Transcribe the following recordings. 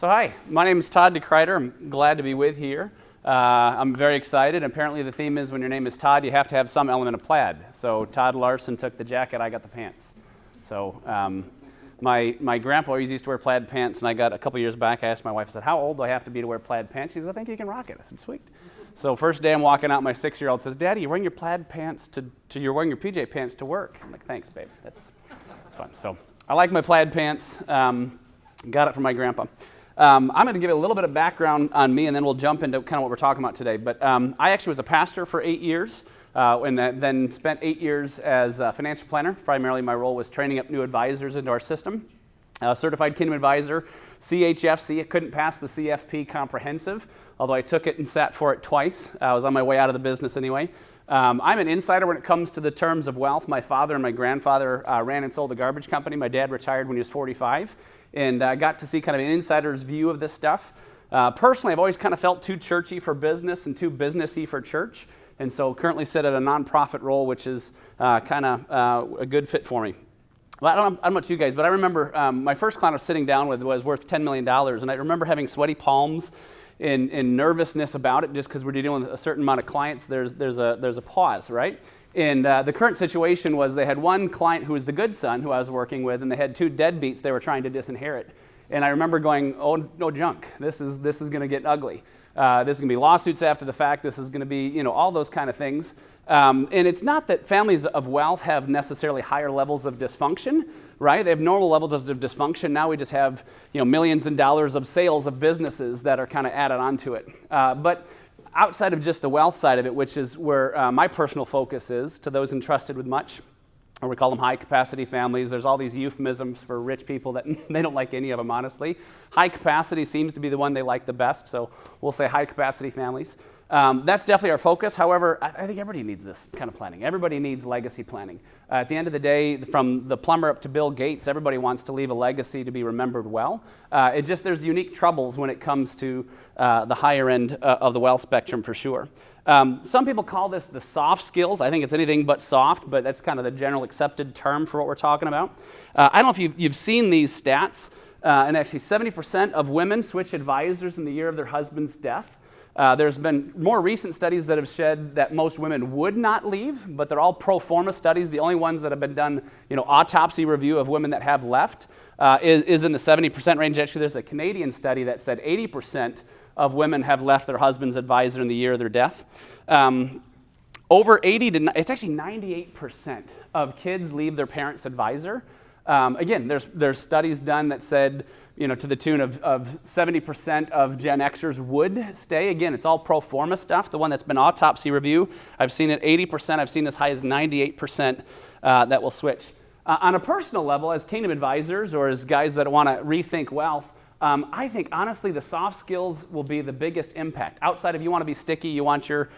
So hi, my name is Todd DeKruyter. I'm glad to be with here. I'm very excited. Apparently the theme is when your name is Todd, you have to have some element of plaid. So Todd Larson took the jacket, I got the pants. So my grandpa always used to wear plaid pants, and I got a couple years back, I asked my wife, I said, how old do I have to be to wear plaid pants? She said, I think you can rock it. I said, sweet. So first day I'm walking out, my 6-year-old says, Daddy, you're wearing your plaid pants you're wearing your PJ pants to work. I'm like, thanks, babe. That's fun. So I like my plaid pants. Got it from my grandpa. I'm going to give you a little bit of background on me, and then we'll jump into kind of what we're talking about today. But I actually was a pastor for 8 years, and then spent 8 years as a financial planner. Primarily, my role was training up new advisors into our system. Certified Kingdom Advisor, CHFC. I couldn't pass the CFP Comprehensive, although I took it and sat for it twice. I was on my way out of the business anyway. I'm an insider when it comes to the terms of wealth. My father and my grandfather ran and sold a garbage company. My dad retired when he was 45. And I got to see kind of an insider's view of this stuff. Personally, I've always kind of felt too churchy for business and too businessy for church. And so currently sit at a nonprofit role, which is kind of a good fit for me. Well, I don't know about you guys, but I remember my first client I was sitting down with was worth $10 million. And I remember having sweaty palms and nervousness about it just because we're dealing with a certain amount of clients. There's a pause, right? And the current situation was they had one client who was the good son who I was working with, and they had two deadbeats they were trying to disinherit. And I remember going, oh, no junk. This is going to get ugly. This is going to be lawsuits after the fact. This is going to be, all those kind of things. And it's not that families of wealth have necessarily higher levels of dysfunction, right? They have normal levels of dysfunction. Now we just have, millions of dollars of sales of businesses that are kind of added onto it. But outside of just the wealth side of it, which is where my personal focus is, to those entrusted with much, or we call them high-capacity families. There's all these euphemisms for rich people that they don't like any of them, honestly. High capacity seems to be the one they like the best, so we'll say high-capacity families. That's definitely our focus. However, I think everybody needs this kind of planning. Everybody needs legacy planning. At the end of the day, from the plumber up to Bill Gates, everybody wants to leave a legacy to be remembered well. There's unique troubles when it comes to the higher end of the wealth spectrum for sure. Some people call this the soft skills. I think it's anything but soft, but that's kind of the general accepted term for what we're talking about. I don't know if you've seen these stats, and actually 70% of women switch advisors in the year of their husband's death. There's been more recent studies that have said that most women would not leave, but they're all pro forma studies. The only ones that have been done, autopsy review of women that have left is in the 70% range. Actually, there's a Canadian study that said 80% of women have left their husband's advisor in the year of their death. Over 80 to, it's actually 98% of kids leave their parents' advisor. Again, there's studies done that said, to the tune of 70% of Gen Xers would stay. Again, it's all pro forma stuff. The one that's been autopsy review, I've seen it 80%. I've seen as high as 98% that will switch. On a personal level, as Kingdom Advisors or as guys that want to rethink wealth, I think, honestly, the soft skills will be the biggest impact. Outside of you want to be sticky, you want your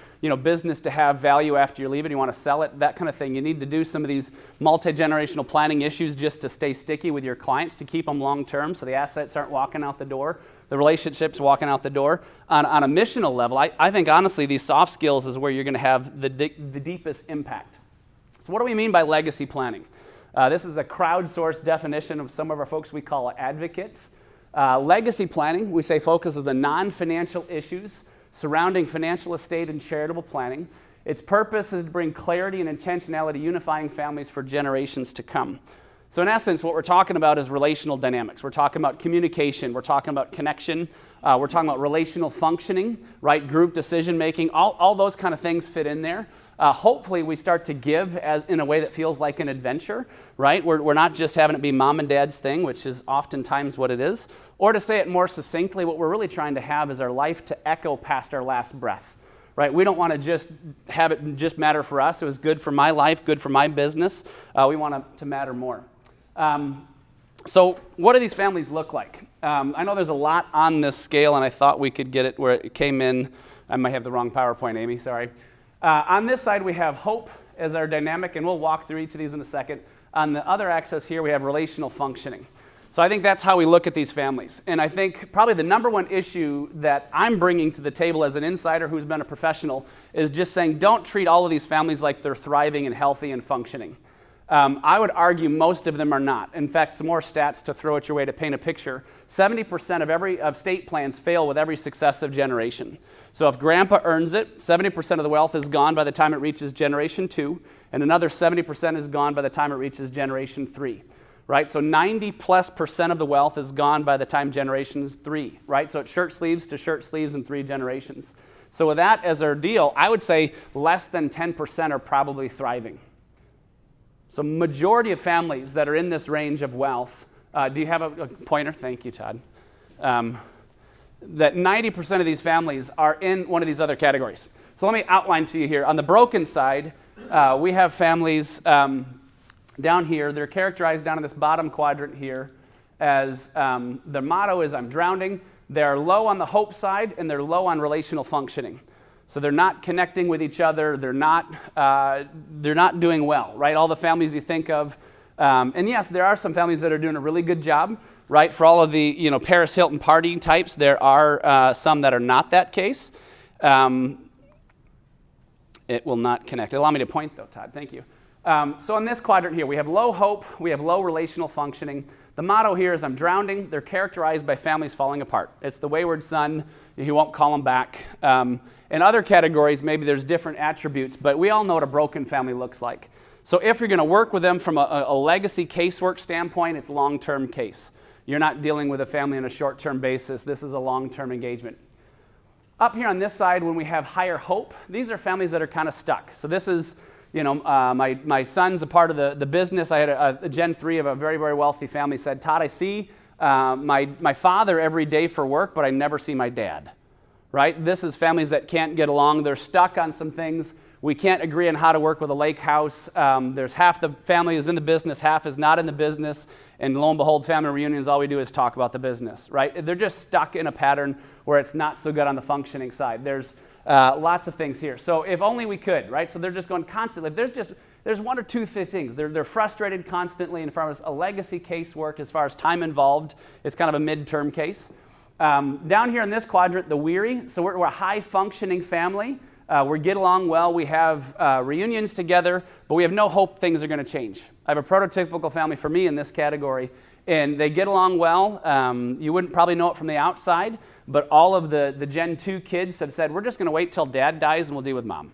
business to have value after you leave it, you want to sell it, that kind of thing. You need to do some of these multi-generational planning issues just to stay sticky with your clients, to keep them long-term so the assets aren't walking out the door, the relationships walking out the door. On a missional level, I think, honestly, these soft skills is where you're going to have the deepest impact. So what do we mean by legacy planning? This is a crowdsourced definition of some of our folks we call advocates. Legacy planning, we say, focuses on non-financial issues surrounding financial estate and charitable planning. Its purpose is to bring clarity and intentionality, unifying families for generations to come. So in essence, what we're talking about is relational dynamics. We're talking about communication. We're talking about connection. We're talking about relational functioning, right? Group decision making. All those kind of things fit in there. Hopefully we start to give in a way that feels like an adventure, right? We're not just having it be mom and dad's thing, which is oftentimes what it is. Or to say it more succinctly, what we're really trying to have is our life to echo past our last breath, right? We don't want to just have it just matter for us. It was good for my life, good for my business. We want it to matter more. So what do these families look like? I know there's a lot on this scale, and I thought we could get it where it came in. I might have the wrong PowerPoint, Amy, sorry. On this side, we have hope as our dynamic, and we'll walk through each of these in a second. On the other axis here, we have relational functioning. So I think that's how we look at these families. And I think probably the number one issue that I'm bringing to the table as an insider who's been a professional is just saying don't treat all of these families like they're thriving and healthy and functioning. I would argue most of them are not. In fact, some more stats to throw at your way to paint a picture. 70% of estate plans fail with every successive generation. So if grandpa earns it, 70% of the wealth is gone by the time it reaches generation 2, and another 70% is gone by the time it reaches generation 3. Right? So 90+% of the wealth is gone by the time generations 3, right? So it's shirt sleeves to shirt sleeves in 3 generations. So with that as our deal, I would say less than 10% are probably thriving. So majority of families that are in this range of wealth, do you have a pointer? Thank you, Todd. That 90% of these families are in one of these other categories. So let me outline to you here. On the broken side, we have families down here. They're characterized down in this bottom quadrant here as the motto is, I'm drowning. They're low on the hope side, and they're low on relational functioning. So they're not connecting with each other. They're not doing well, right? All the families you think of. And yes, there are some families that are doing a really good job, right? For all of the Paris Hilton party types, there are some that are not that case. It will not connect. Allow me to point, though, Todd. Thank you. So in this quadrant here, we have low hope. We have low relational functioning. The motto here is, I'm drowning. They're characterized by families falling apart. It's the wayward son. He won't call him back. In other categories, maybe there's different attributes, but we all know what a broken family looks like. So if you're going to work with them from a legacy casework standpoint, it's long-term case. You're not dealing with a family on a short-term basis. This is a long-term engagement. Up here on this side, when we have higher hope, these are families that are kind of stuck. So this is, my son's a part of the business. I had a Gen 3 of a very, very wealthy family said, Todd, I see my father every day for work, but I never see my dad. Right? This is families that can't get along. They're stuck on some things. We can't agree on how to work with a lake house. There's half the family is in the business, half is not in the business, and lo and behold, family reunions, all we do is talk about the business, right? They're just stuck in a pattern where it's not so good on the functioning side. There's lots of things here. So if only we could, right? So they're just going constantly. There's one or two things. They're frustrated constantly, and as far as a legacy casework, as far as time involved, it's kind of a midterm case. Down here in this quadrant, the weary. So we're a high-functioning family. We get along well. We have reunions together, but we have no hope things are going to change. I have a prototypical family for me in this category, and they get along well. You wouldn't probably know it from the outside, but all of the Gen 2 kids have said, we're just going to wait till dad dies and we'll deal with mom.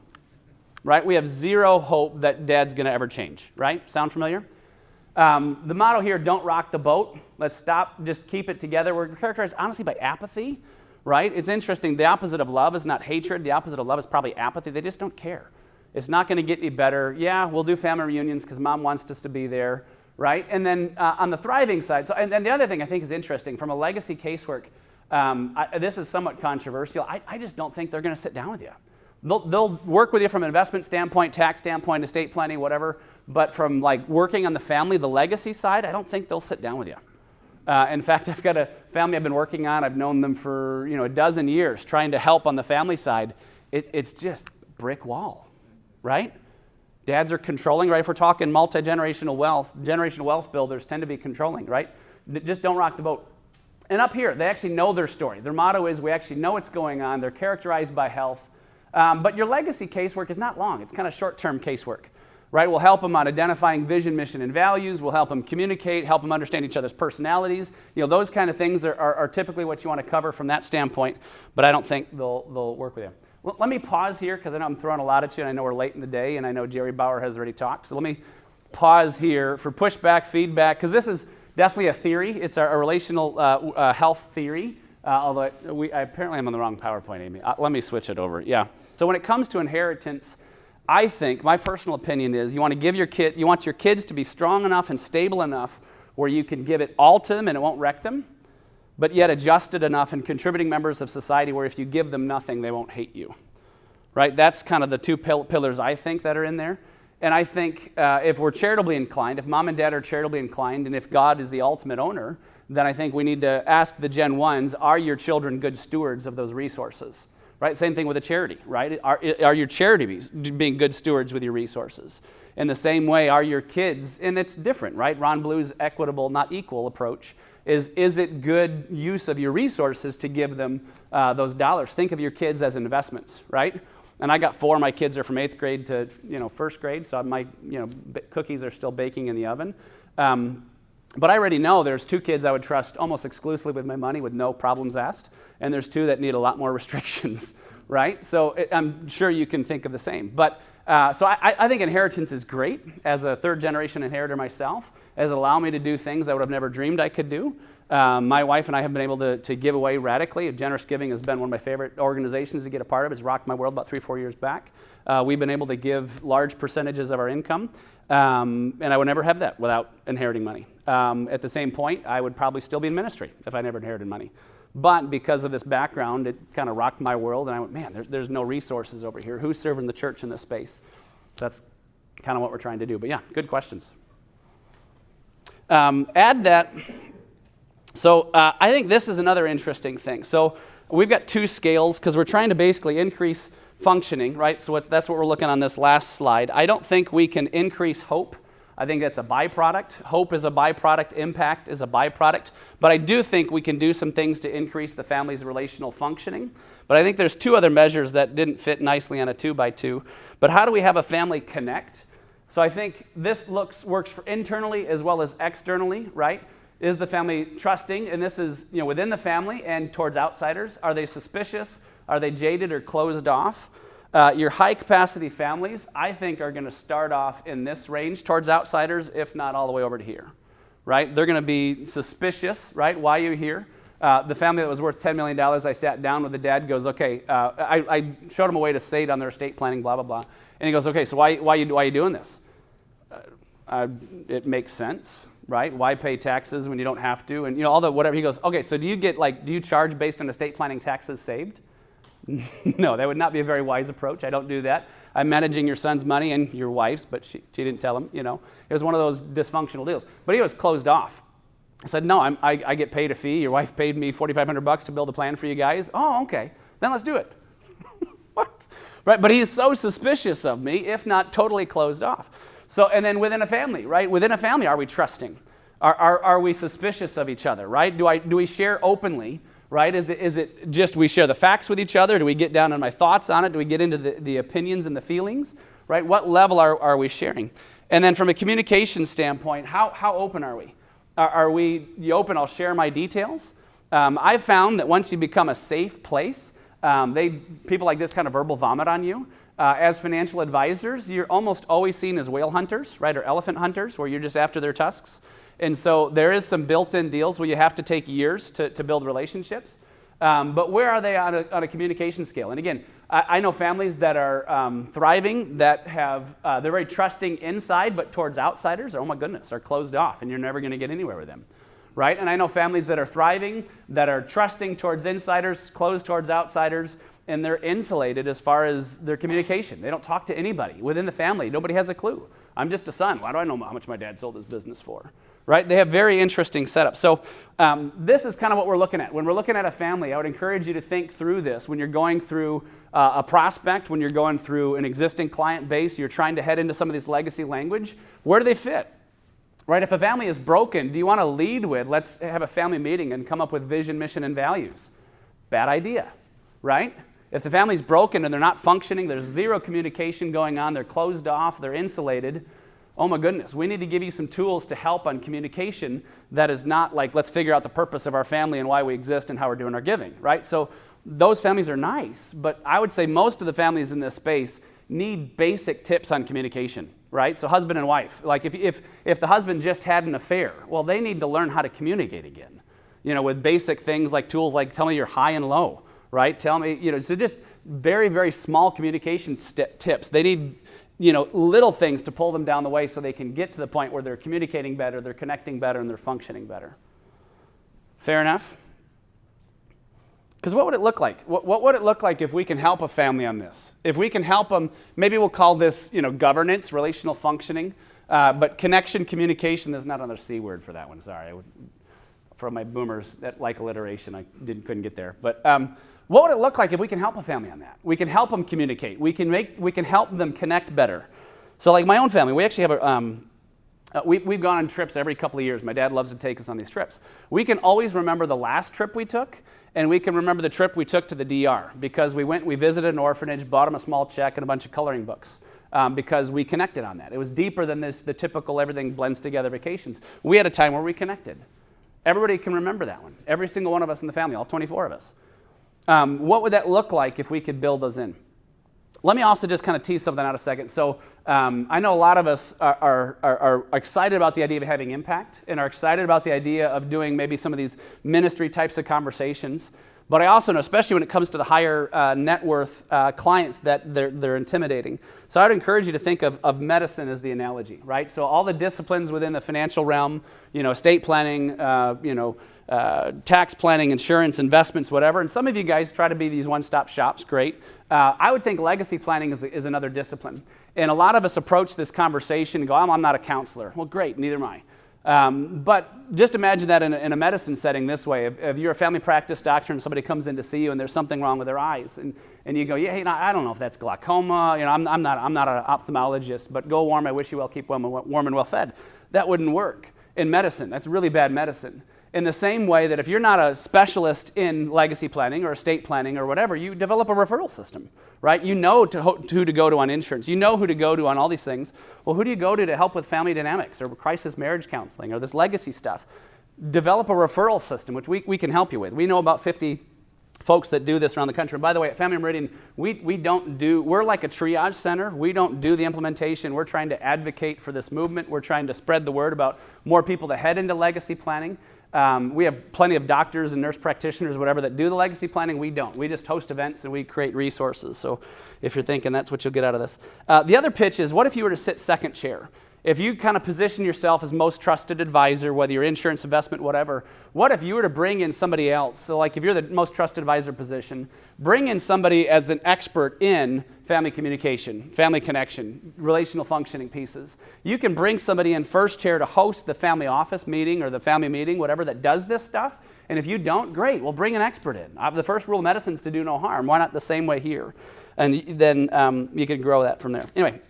Right? We have zero hope that dad's going to ever change. Right? Sound familiar? The motto here, don't rock the boat. Let's stop, just keep it together. We're characterized, honestly, by apathy, right? It's interesting. The opposite of love is not hatred. The opposite of love is probably apathy. They just don't care. It's not going to get any better. Yeah, we'll do family reunions because mom wants us to be there, right? And then on the thriving side, and the other thing I think is interesting, from a legacy casework, this is somewhat controversial. I just don't think they're going to sit down with you. They'll work with you from an investment standpoint, tax standpoint, estate planning, whatever. But from like working on the family, the legacy side, I don't think they'll sit down with you. In fact, I've got a family I've been working on. I've known them for a dozen years, trying to help on the family side. It's just brick wall, right? Dads are controlling, right? If we're talking multi-generational wealth builders tend to be controlling, right? Just don't rock the boat. And up here, they actually know their story. Their motto is, we actually know what's going on. They're characterized by health. But your legacy casework is not long. It's kind of short-term casework. Right? We'll help them on identifying vision, mission, and values. We'll help them communicate, help them understand each other's personalities. Those kind of things are typically what you want to cover from that standpoint, but I don't think they'll work with you. Well, let me pause here because I know I'm throwing a lot at you, and I know we're late in the day, and I know Jerry Bauer has already talked. So let me pause here for pushback, feedback, because this is definitely a theory. It's a relational health theory, although apparently I'm on the wrong PowerPoint, Amy. Let me switch it over. Yeah. So when it comes to inheritance, I think, my personal opinion is, you want your kids to be strong enough and stable enough where you can give it all to them and it won't wreck them, but yet adjusted enough and contributing members of society where if you give them nothing, they won't hate you. Right? That's kind of the two pillars I think that are in there. And I think if we're charitably inclined, if mom and dad are charitably inclined, and if God is the ultimate owner, then I think we need to ask the Gen 1s, are your children good stewards of those resources? Right? Same thing with a charity, right? Are your charities being good stewards with your resources? In the same way, are your kids, and it's different, right? Ron Blue's equitable, not equal approach is it good use of your resources to give them those dollars? Think of your kids as investments, right? And I got 4. My kids are from 8th grade to, first grade, so my, cookies are still baking in the oven. But I already know there's 2 kids I would trust almost exclusively with my money with no problems asked, and there's 2 that need a lot more restrictions, right? So I'm sure you can think of the same. But so I think inheritance is great. As a 3rd-generation inheritor myself, has allowed me to do things I would have never dreamed I could do. My wife and I have been able to give away radically. Generous giving has been one of my favorite organizations to get a part of. It's rocked my world about 3-4 years back. We've been able to give large percentages of our income, and I would never have that without inheriting money. At the same point, I would probably still be in ministry if I never inherited money. But because of this background, it kind of rocked my world, and I went, man, there's no resources over here. Who's serving the church in this space? That's kind of what we're trying to do. But yeah, good questions. Add that. So I think this is another interesting thing. So we've got 2 scales because we're trying to basically increase functioning, right? So that's what we're looking on this last slide. I don't think we can increase hope. I think that's a byproduct. Hope is a byproduct. Impact is a byproduct. But I do think we can do some things to increase the family's relational functioning. But I think there's 2 other measures that didn't fit nicely on a 2x2. But how do we have a family connect? So I think this works for internally as well as externally, right? Is the family trusting? And this is within the family and towards outsiders. Are they suspicious? Are they jaded or closed off? Your high-capacity families, I think, are going to start off in this range towards outsiders, if not all the way over to here, right? They're going to be suspicious, right? Why are you here? The family that was worth $10 million, I sat down with the dad, goes, okay, I showed him a way to say it on their estate planning, blah, blah, blah. And he goes, okay, so why are you doing this? It makes sense, right? Why pay taxes when you don't have to? And all the whatever. He goes, okay, so do you charge based on estate planning taxes saved? No, that would not be a very wise approach. I don't do that. I'm managing your son's money and your wife's, but she didn't tell him, It was one of those dysfunctional deals. But he was closed off. I said, no, I get paid a fee. Your wife paid me $4,500 to build a plan for you guys. Oh, okay. Then let's do it. What? Right? But he's so suspicious of me, if not totally closed off. So, and then within a family, right? Within a family, are we trusting? Are we suspicious of each other, right? Do we share openly? Right? Is it just we share the facts with each other? Do we get down on my thoughts on it? Do we get into the opinions and the feelings? Right? What level are we sharing? And then from a communication standpoint, how open are we? Are we open? I'll share my details. I've found that once you become a safe place, people like this kind of verbal vomit on you. As financial advisors, you're almost always seen as whale hunters, right? Or elephant hunters, where you're just after their tusks. And so there is some built-in deals where you have to take years to build relationships. But where are they on a communication scale? And again, I know families that are thriving, that they're very trusting inside, but towards outsiders, oh my goodness, are closed off, and you're never going to get anywhere with them, right? And I know families that are thriving, that are trusting towards insiders, closed towards outsiders, and they're insulated as far as their communication. They don't talk to anybody within the family. Nobody has a clue. I'm just a son. Why do I know how much my dad sold his business for? Right? They have very interesting setups. So this is kind of what we're looking at. When we're looking at a family, I would encourage you to think through this. When you're going through a prospect, when you're going through an existing client base, you're trying to head into some of this legacy language, where do they fit? Right? If a family is broken, do you want to lead with, let's have a family meeting and come up with vision, mission, and values? Bad idea, right? If the family's broken and they're not functioning, there's zero communication going on, they're closed off, they're insulated, oh my goodness, we need to give you some tools to help on communication that is not like, let's figure out the purpose of our family and why we exist and how we're doing our giving, right? So those families are nice, but I would say most of the families in this space need basic tips on communication, right? So husband and wife, like if the husband just had an affair, well, they need to learn how to communicate again, with basic things like tools like tell me your high and low, right? Tell me, so just very, very small communication tips. They need little things to pull them down the way so they can get to the point where they're communicating better, they're connecting better, and they're functioning better. Fair enough? Because what would it look like? What would it look like if we can help a family on this? If we can help them, maybe we'll call this, governance, relational functioning, but connection, communication, there's not another C word for that one, sorry. For my boomers that like alliteration, I couldn't get there. But what would it look like if we can help a family on that? We can help them communicate. We can help them connect better. So like my own family, we actually have We've gone on trips every couple of years. My dad loves to take us on these trips. We can always remember the last trip we took, and we can remember the trip we took to the DR because we visited an orphanage, bought them a small check and a bunch of coloring books because we connected on that. It was deeper than the typical everything blends together vacations. We had a time where we connected. Everybody can remember that one. Every single one of us in the family, all 24 of us. What would that look like if we could build those in? Let me also just kind of tease something out a second. So I know a lot of us are excited about the idea of having impact and are excited about the idea of doing maybe some of these ministry types of conversations. But I also know, especially when it comes to the higher net worth clients, that they're intimidating. So I would encourage you to think of medicine as the analogy, right? So all the disciplines within the financial realm, estate planning, tax planning, insurance, investments, whatever. And some of you guys try to be these one-stop shops, great. I would think legacy planning is another discipline. And a lot of us approach this conversation and go, I'm not a counselor. Well, great, neither am I. But just imagine that in a medicine setting this way. If you're a family practice doctor and somebody comes in to see you and there's something wrong with their eyes, and you go, I don't know if that's glaucoma. I'm not an ophthalmologist, but go warm. I wish you well. Keep warm and well fed. That wouldn't work in medicine. That's really bad medicine. In the same way that if you're not a specialist in legacy planning or estate planning or whatever, you develop a referral system, right? You know who to go to on insurance. You know who to go to on all these things. Well, who do you go to help with family dynamics or crisis marriage counseling or this legacy stuff? Develop a referral system, which we can help you with. We know about 50 folks that do this around the country. And by the way, at Family Meridian, we're like a triage center. We don't do the implementation. We're trying to advocate for this movement. We're trying to spread the word about more people to head into legacy planning. We have plenty of doctors and nurse practitioners, whatever, that do the legacy planning. We don't. We just host events and we create resources. So if you're thinking that's what you'll get out of this. The other pitch is, what if you were to sit second chair? If you kind of position yourself as most trusted advisor, whether you're insurance, investment, whatever, what if you were to bring in somebody else? So like if you're the most trusted advisor position, bring in somebody as an expert in family communication, family connection, relational functioning pieces. You can bring somebody in first chair to host the family office meeting or the family meeting, whatever, that does this stuff. And if you don't, great, we'll bring an expert in. The first rule of medicine is to do no harm. Why not the same way here? And then you can grow that from there. Anyway.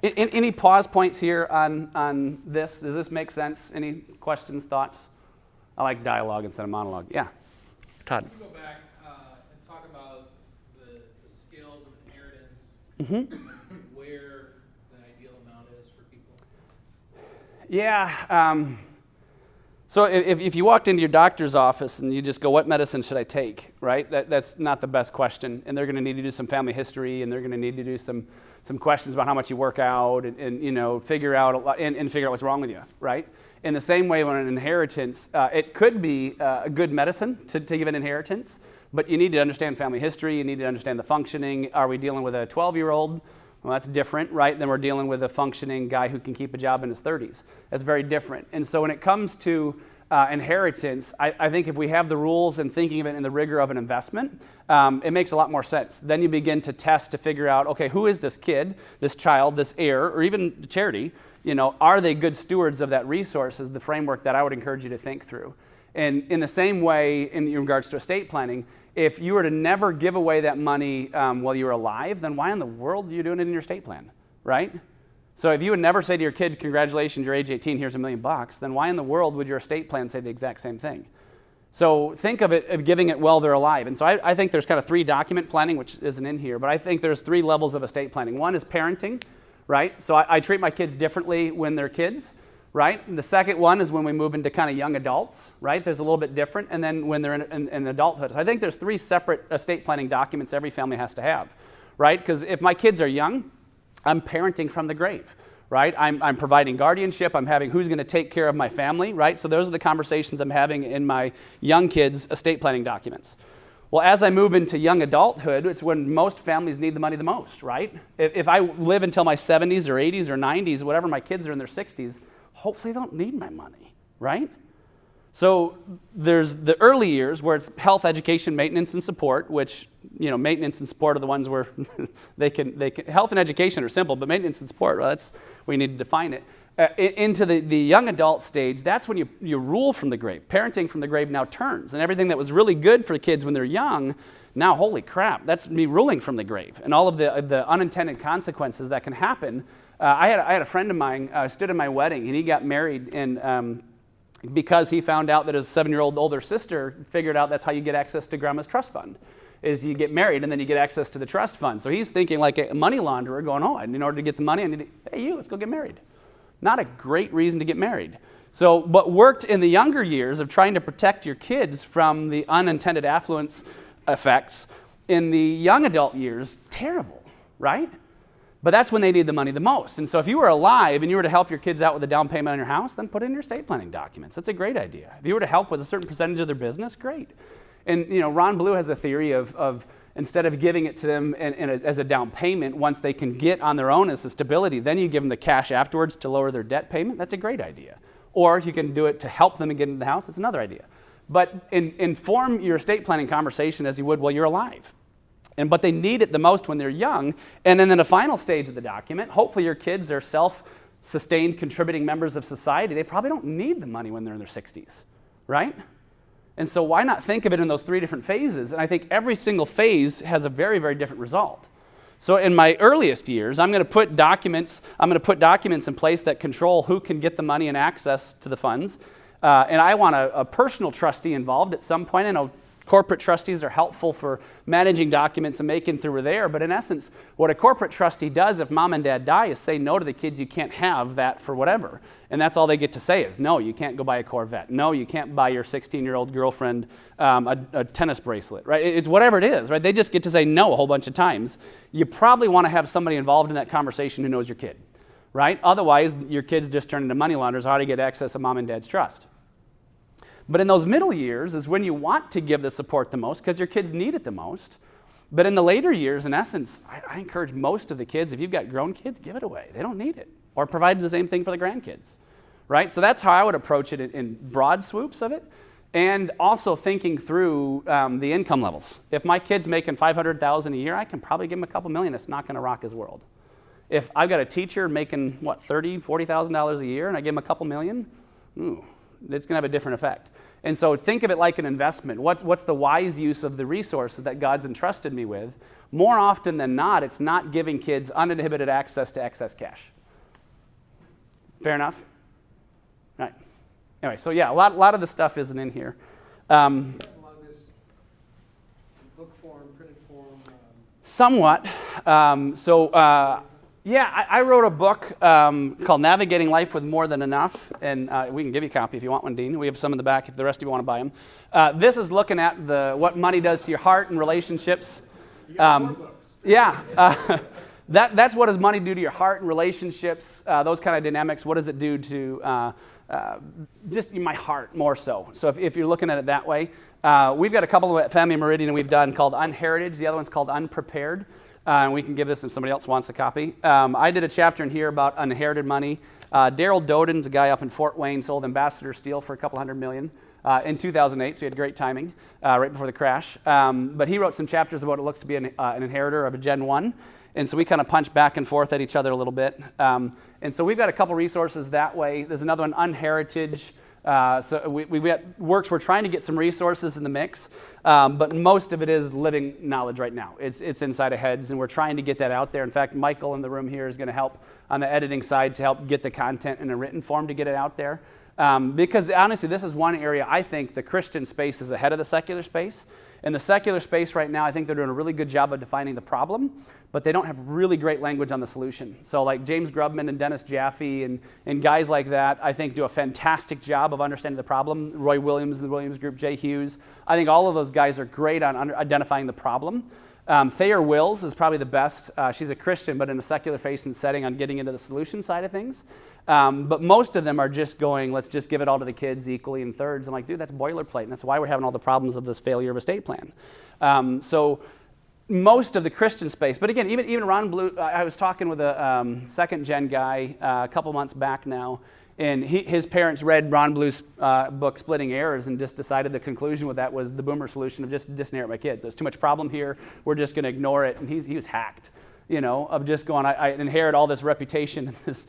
Any pause points here on this? Does this make sense? Any questions, thoughts? I like dialogue instead of monologue. Yeah, Todd. Can you go back and talk about the scales of inheritance, where the ideal amount is for people? Yeah. So if you walked into your doctor's office and you just go, what medicine should I take, right? That's not the best question. And they're going to need to do some family history, and they're going to need to do some questions about how much you work out and figure out what's wrong with you, right? In the same way, when an inheritance, it could be a good medicine to give an inheritance, but you need to understand family history. You need to understand the functioning. Are we dealing with a 12-year-old? Well, that's different, right? Then we're dealing with a functioning guy who can keep a job in his 30s. That's very different. And so when it comes to inheritance, I think if we have the rules and thinking of it in the rigor of an investment, it makes a lot more sense. Then you begin to test to figure out, okay, who is this kid, this child, this heir, or even charity? Are they good stewards of that resource is the framework that I would encourage you to think through. And in the same way, in regards to estate planning, if you were to never give away that money while you were alive, then why in the world are you doing it in your estate plan, right? So if you would never say to your kid, congratulations, you're age 18, here's $1 million, then why in the world would your estate plan say the exact same thing? So think of it, of giving it while they're alive. And so I think there's kind of 3 document planning, which isn't in here, but I think there's 3 levels of estate planning. One is parenting, right? So I treat my kids differently when they're kids, right? And the second one is when we move into kind of young adults, right? There's a little bit different. And then when they're in adulthood. So I think there's 3 separate estate planning documents every family has to have, right? Because if my kids are young, I'm parenting from the grave, right? I'm providing guardianship. I'm having who's going to take care of my family, right? So those are the conversations I'm having in my young kids' estate planning documents. Well, as I move into young adulthood, it's when most families need the money the most, right? If I live until my 70s or 80s or 90s, whatever, my kids are in their 60s, hopefully they don't need my money, right? So there's the early years where it's health, education, maintenance, and support, which, maintenance and support are the ones where they can, health and education are simple, but maintenance and support, well, that's where you need to define it. Into the young adult stage, that's when you rule from the grave. Parenting from the grave now turns, and everything that was really good for the kids when they're young, now, holy crap, that's me ruling from the grave. And all of the unintended consequences that can happen I had a friend of mine stood in my wedding, and he got married, and because he found out that his 7-year-old older sister figured out that's how you get access to grandma's trust fund, is you get married and then you get access to the trust fund. So he's thinking like a money launderer, going, oh, in order to get the money, I need to, hey, you, let's go get married. Not a great reason to get married. So what worked in the younger years of trying to protect your kids from the unintended affluence effects, in the young adult years, terrible, right? But that's when they need the money the most. And so if you were alive and you were to help your kids out with a down payment on your house, then put it in your estate planning documents. That's a great idea. If you were to help with a certain percentage of their business, great. And Ron Blue has a theory of instead of giving it to them as a down payment, once they can get on their own as a stability, then you give them the cash afterwards to lower their debt payment. That's a great idea. Or if you can do it to help them get into the house, it's another idea. But inform your estate planning conversation as you would while you're alive. But they need it the most when they're young. And then in the final stage of the document, hopefully your kids are self-sustained, contributing members of society. They probably don't need the money when they're in their 60s, right? And so why not think of it in those 3 different phases? And I think every single phase has a very, very different result. So in my earliest years, I'm going to put documents in place that control who can get the money and access to the funds. And I want a personal trustee involved at some point. I know corporate trustees are helpful for managing documents and making through there, but in essence, what a corporate trustee does if mom and dad die is say no to the kids, you can't have that for whatever. And that's all they get to say is, no, you can't go buy a Corvette. No, you can't buy your 16-year-old girlfriend a tennis bracelet, right? It's whatever it is, right? They just get to say no a whole bunch of times. You probably want to have somebody involved in that conversation who knows your kid, right? Otherwise, your kids just turn into money launderers, how to get access to mom and dad's trust. But in those middle years is when you want to give the support the most because your kids need it the most. But in the later years, in essence, I encourage most of the kids, if you've got grown kids, give it away. They don't need it. Or provide the same thing for the grandkids, right? So that's how I would approach it in broad swoops of it. And also thinking through the income levels. If my kid's making $500,000 a year, I can probably give him a couple million. It's not going to rock his world. If I've got a teacher making, $30,000, $40,000 a year, and I give him a couple million, it's going to have a different effect. And so think of it like an investment. What's the wise use of the resources that God's entrusted me with? More often than not, it's not giving kids uninhibited access to excess cash. Fair enough? All right. Anyway, so yeah, a lot of the stuff isn't in here. A lot of this in book form, printed form. Somewhat. Yeah, I wrote a book called Navigating Life with More Than Enough, and we can give you a copy if you want one, Dean. We have some in the back if the rest of you want to buy them. This is looking at what money does to your heart and relationships. You got more books. Yeah, that's what does money do to your heart and relationships, those kind of dynamics. What does it do to just my heart more so? So if you're looking at it that way, we've got a couple of Family Meridian we've done called Unheritage. The other one's called Unprepared. And we can give this if somebody else wants a copy. I did a chapter in here about inherited money. Daryl Doden's a guy up in Fort Wayne, sold Ambassador Steel for a couple $100 million in 2008, so he had great timing right before the crash. But he wrote some chapters about what it looks to be an inheritor of a Gen 1. And so we kind of punch back and forth at each other a little bit. And so we've got a couple resources that way. There's another one, Unheritage. So we've got works, we're trying to get some resources in the mix, but most of it is living knowledge right now. It's inside of heads, and we're trying to get that out there. In fact, Michael in the room here is going to help on the editing side to help get the content in a written form to get it out there. Because honestly, this is one area I think the Christian space is ahead of the secular space. In the secular space right now, I think they're doing a really good job of defining the problem, but they don't have really great language on the solution. So like James Grubman and Dennis Jaffe and guys like that, I think do a fantastic job of understanding the problem. Roy Williams and the Williams Group, Jay Hughes. I think all of those guys are great on identifying the problem. Thayer Wills is probably the best. She's a Christian, but in a secular facing setting on getting into the solution side of things. But most of them are just going, let's just give it all to the kids equally in thirds. I'm like, dude, that's boilerplate, and that's why we're having all the problems of this failure of estate plan. So most of the Christian space, but again, even Ron Blue, I was talking with a second-gen guy a couple months back now, and his parents read Ron Blue's book, Splitting Heirs, and just decided the conclusion with that was the boomer solution of just disinherit my kids. There's too much problem here. We're just going to ignore it. And he was hacked, of just going, I inherit all this reputation and this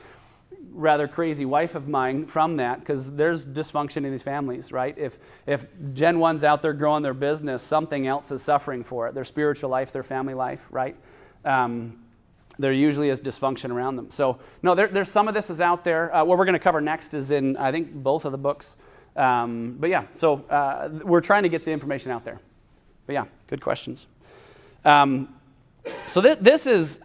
rather crazy wife of mine from that, because there's dysfunction in these families, right? If Gen 1's out there growing their business, something else is suffering for it. Their spiritual life, their family life, right? there usually is dysfunction around them. So no, there's some of this is out there. What we're going to cover next is in, I think, both of the books. But yeah, so we're trying to get the information out there. But yeah, good questions. So this is,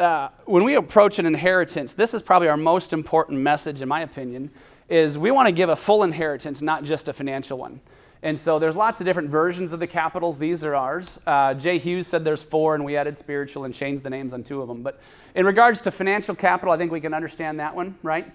when we approach an inheritance, this is probably our most important message, in my opinion, is we want to give a full inheritance, not just a financial one. And so there's lots of different versions of the capitals. These are ours. Jay Hughes said there's 4, and we added spiritual and changed the names on 2 of them. But in regards to financial capital, I think we can understand that one, right?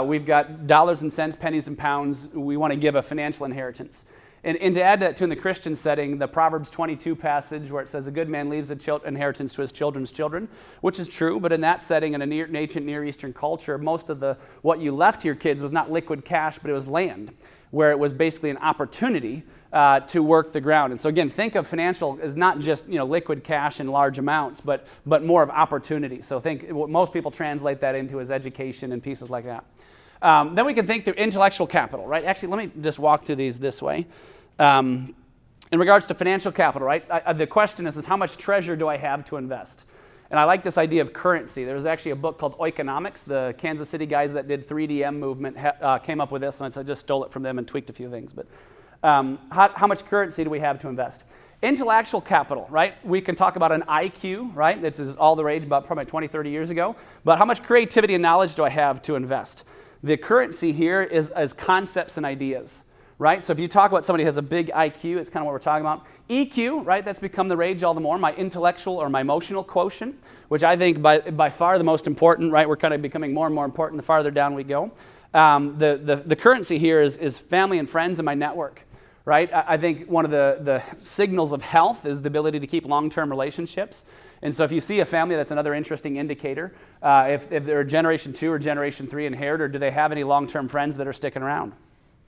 We've got dollars and cents, pennies and pounds. We want to give a financial inheritance. And to add that to in the Christian setting, the Proverbs 22 passage where it says, a good man leaves an inheritance to his children's children, which is true, but in that setting, in an ancient Near Eastern culture, most of what you left to your kids was not liquid cash, but it was land, where it was basically an opportunity to work the ground. And so again, think of financial as not just liquid cash in large amounts, but more of opportunity. So think what most people translate that into as education and pieces like that. Then we can think through intellectual capital, right? Actually, let me just walk through these this way. In regards to financial capital, right? The question is how much treasure do I have to invest? And I like this idea of currency. There's actually a book called Oikonomics. The Kansas City guys that did 3DM movement came up with this, and so I just stole it from them and tweaked a few things. But how much currency do we have to invest? Intellectual capital, right? We can talk about an IQ, right? This is all the rage about probably 20, 30 years ago. But how much creativity and knowledge do I have to invest? The currency here is concepts and ideas, right? So if you talk about somebody who has a big IQ, it's kind of what we're talking about. EQ, right? That's become the rage all the more. My intellectual or my emotional quotient, which I think by far the most important, right? We're kind of becoming more and more important the farther down we go. The currency here is family and friends and my network, right? I think one of the signals of health is the ability to keep long-term relationships. And so if you see a family, that's another interesting indicator. If they're generation 2 or generation 3 inherited, or do they have any long-term friends that are sticking around?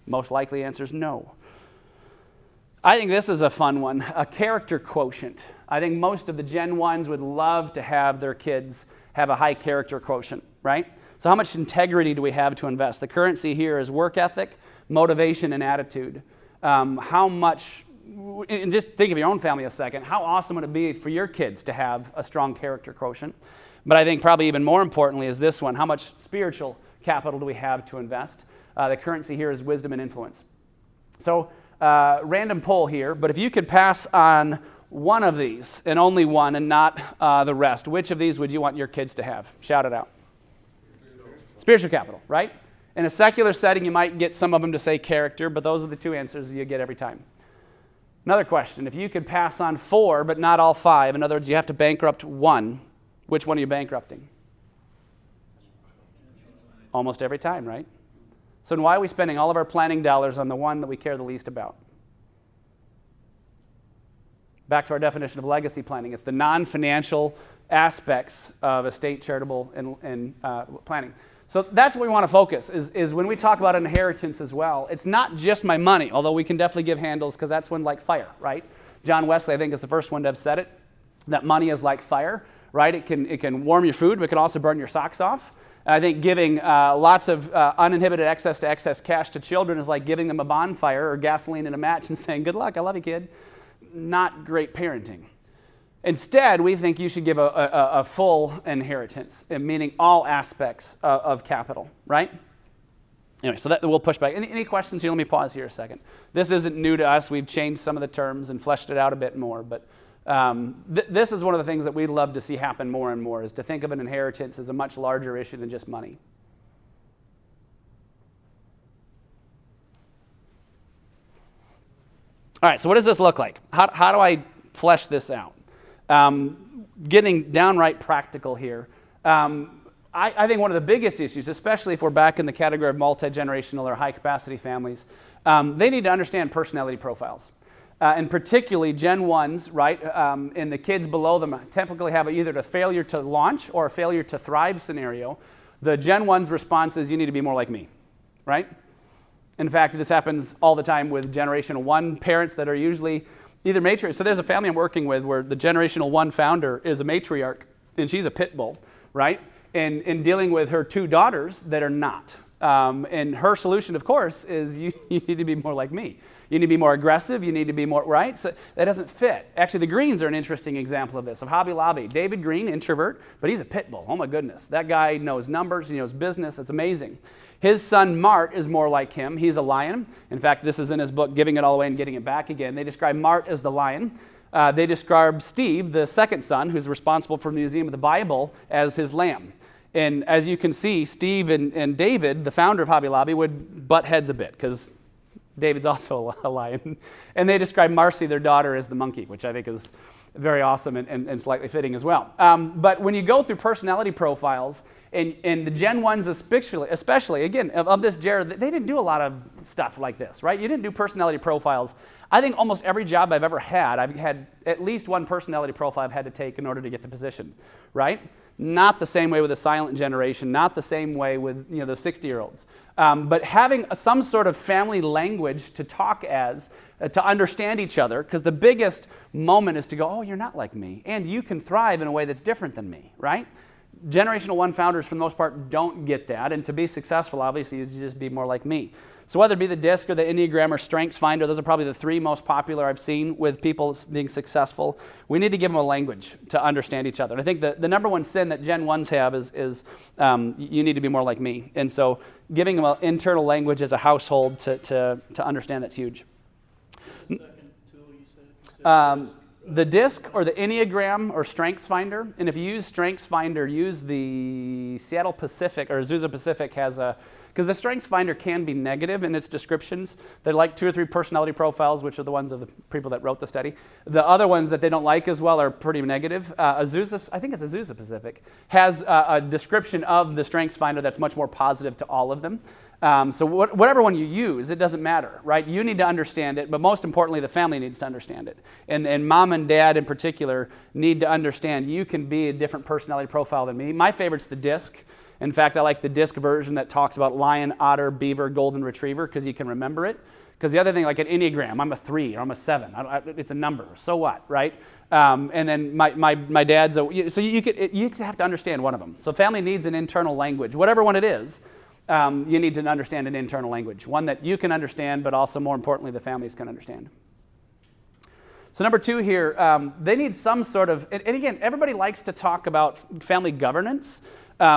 Most likely answer is no. I think this is a fun one, a character quotient. I think most of the Gen 1s would love to have their kids have a high character quotient, right? So how much integrity do we have to invest? The currency here is work ethic, motivation, and attitude. How much, and just think of your own family a second, how awesome would it be for your kids to have a strong character quotient? But I think probably even more importantly is this one, how much spiritual capital do we have to invest? The currency here is wisdom and influence. So random poll here, but if you could pass on one of these, and only one, and not the rest, which of these would you want your kids to have? Shout it out. Spiritual capital, right? In a secular setting, you might get some of them to say character, but those are the 2 answers you get every time. Another question, if you could pass on 4, but not all 5, in other words, you have to bankrupt 1, which one are you bankrupting? Almost every time, right? So why are we spending all of our planning dollars on the one that we care the least about? Back to our definition of legacy planning. It's the non-financial aspects of estate, charitable, and planning. So that's what we want to focus, is when we talk about inheritance as well, it's not just my money, although we can definitely give handles because that's when like fire, right? John Wesley, I think, is the first one to have said it, that money is like fire, right? It can warm your food, but it can also burn your socks off. And I think giving lots of uninhibited access to excess cash to children is like giving them a bonfire or gasoline in a match and saying, good luck, I love you, kid. Not great parenting. Instead, we think you should give a full inheritance, meaning all aspects of capital, right? Anyway, so that we'll push back. Any questions here? Let me pause here a second. This isn't new to us. We've changed some of the terms and fleshed it out a bit more, but this is one of the things that we'd love to see happen more and more, is to think of an inheritance as a much larger issue than just money. All right, so what does this look like? How do I flesh this out? Getting downright practical here. I think one of the biggest issues, especially if we're back in the category of multi-generational or high-capacity families, they need to understand personality profiles. And particularly Gen 1s, right, and the kids below them typically have either a failure to launch or a failure to thrive scenario. The Gen 1's response is, you need to be more like me, right? In fact, this happens all the time with Generation 1 parents that are usually either matriarch. So there's a family I'm working with where the Generational 1 founder is a matriarch, and she's a pit bull, right? And dealing with her 2 daughters that are not. And her solution, of course, is you need to be more like me. You need to be more aggressive. You need to be more, right? So that doesn't fit. Actually, the Greens are an interesting example of this, of Hobby Lobby. David Green, introvert, but he's a pit bull. Oh, my goodness. That guy knows numbers. He knows business. It's amazing. His son, Mart, is more like him. He's a lion. In fact, this is in his book, Giving It All Away and Getting It Back Again. They describe Mart as the lion. They describe Steve, the second son, who's responsible for the Museum of the Bible, as his lamb. And as you can see, Steve and David, the founder of Hobby Lobby, would butt heads a bit because David's also a lion. And they describe Marcy, their daughter, as the monkey, which I think is very awesome and slightly fitting as well. But when you go through personality profiles, and the Gen 1s especially, again, of this Jared, they didn't do a lot of stuff like this, right? You didn't do personality profiles. I think almost every job I've ever had, I've had at least one personality profile I've had to take in order to get the position, right? Not the same way with the silent generation, not the same way with the 60-year-olds. But having some sort of family language to talk as, to understand each other, because the biggest moment is to go, oh, you're not like me, and you can thrive in a way that's different than me, right? Generational 1 founders, for the most part, don't get that, and to be successful, obviously, is you just be more like me. So whether it be the DISC or the Enneagram or Strengths Finder, those are probably the 3 most popular I've seen with people being successful. We need to give them a language to understand each other. And I think the number one sin that Gen 1s have is you need to be more like me. And so giving them an internal language as a household to understand that's huge. The second tool you said? The DISC or the Enneagram or Strengths Finder. And if you use Strengths Finder, use the Seattle Pacific or Azusa Pacific has a, because the Strengths Finder can be negative in its descriptions. They're like 2 or 3 personality profiles, which are the ones of the people that wrote the study. The other ones that they don't like as well are pretty negative. Azusa, I think it's Azusa Pacific, has a description of the Strengths Finder that's much more positive to all of them. So whatever one you use, it doesn't matter, right? You need to understand it, but most importantly, the family needs to understand it. And mom and dad in particular need to understand you can be a different personality profile than me. My favorite's the DISC. In fact, I like the DISC version that talks about lion, otter, beaver, golden retriever, because you can remember it. Because the other thing, like an Enneagram, I'm a 3 or I'm a 7. It's a number, so what, right? And then my dad's so you just have to understand one of them. So family needs an internal language, whatever one it is. You need to understand an internal language, one that you can understand, but also more importantly, the families can understand. So number 2 here, they need some sort of, and again, everybody likes to talk about family governance,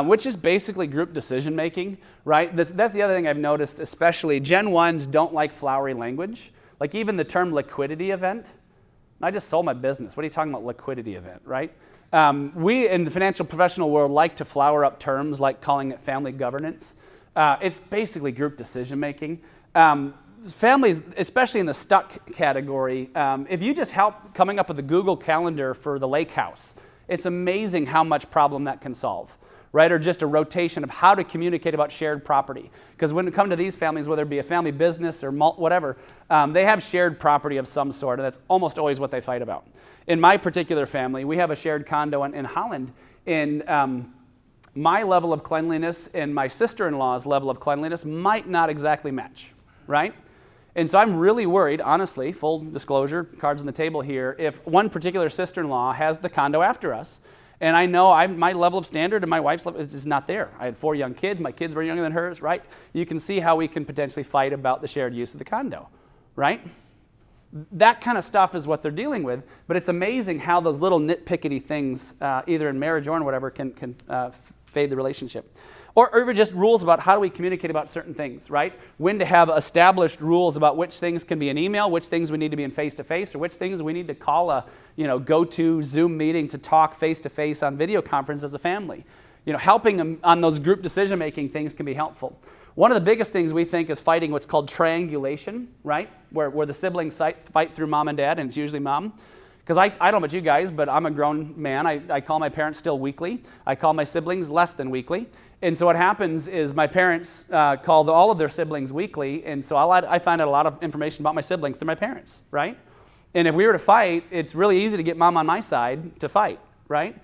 which is basically group decision making, right? That's the other thing I've noticed, especially Gen 1s don't like flowery language. Like even the term liquidity event. I just sold my business. What are you talking about liquidity event, right? We in the financial professional world like to flower up terms like calling it family governance. It's basically group decision making. Families, especially in the stuck category, if you just help coming up with a Google Calendar for the lake house, it's amazing how much problem that can solve, right? Or just a rotation of how to communicate about shared property. Because when it comes to these families, whether it be a family business or whatever, they have shared property of some sort, and that's almost always what they fight about. In my particular family, we have a shared condo in Holland, and my level of cleanliness and my sister-in-law's level of cleanliness might not exactly match, right? And so I'm really worried, honestly, full disclosure, cards on the table here, if one particular sister-in-law has the condo after us, and I know my level of standard and my wife's level is just not there. I had 4 young kids. My kids were younger than hers, right? You can see how we can potentially fight about the shared use of the condo, right? That kind of stuff is what they're dealing with, but it's amazing how those little nitpickety things, either in marriage or in whatever, can fade the relationship. Or even just rules about how do we communicate about certain things, right? When to have established rules about which things can be in email, which things we need to be in face-to-face, or which things we need to call a go-to Zoom meeting to talk face-to-face on video conference as a family. Helping them on those group decision-making things can be helpful. One of the biggest things we think is fighting what's called triangulation, right? Where the siblings fight through mom and dad, and it's usually mom. Because I don't know about you guys, but I'm a grown man. I call my parents still weekly. I call my siblings less than weekly. And so what happens is my parents call all of their siblings weekly, and so I find out a lot of information about my siblings through my parents, right? And if we were to fight, it's really easy to get mom on my side to fight, right?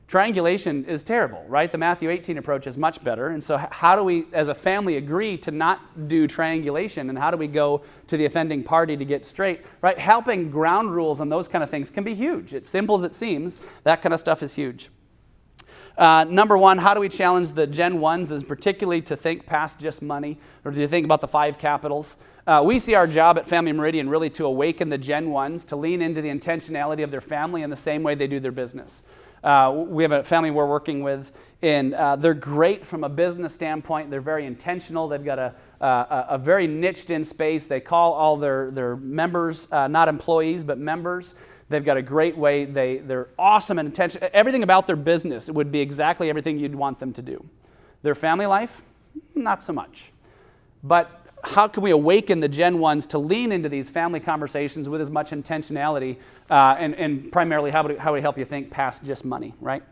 Triangulation is terrible, right? The Matthew 18 approach is much better. And so how do we, as a family, agree to not do triangulation, and how do we go to the offending party to get straight, right? Helping ground rules and those kind of things can be huge. It's simple as it seems. That kind of stuff is huge. Number one, how do we challenge the Gen 1s is particularly to think past just money, or to think about the 5 capitals. We see our job at Family Meridian really to awaken the Gen 1s to lean into the intentionality of their family in the same way they do their business. We have a family we're working with, and they're great from a business standpoint. They're very intentional. They've got a very niched-in space. They call all their members, not employees, but members. They've got a great way. They're awesome and intentional. Everything about their business would be exactly everything you'd want them to do. Their family life, not so much. But how can we awaken the Gen 1s to lean into these family conversations with as much intentionality, and primarily how do we help you think past just money, right?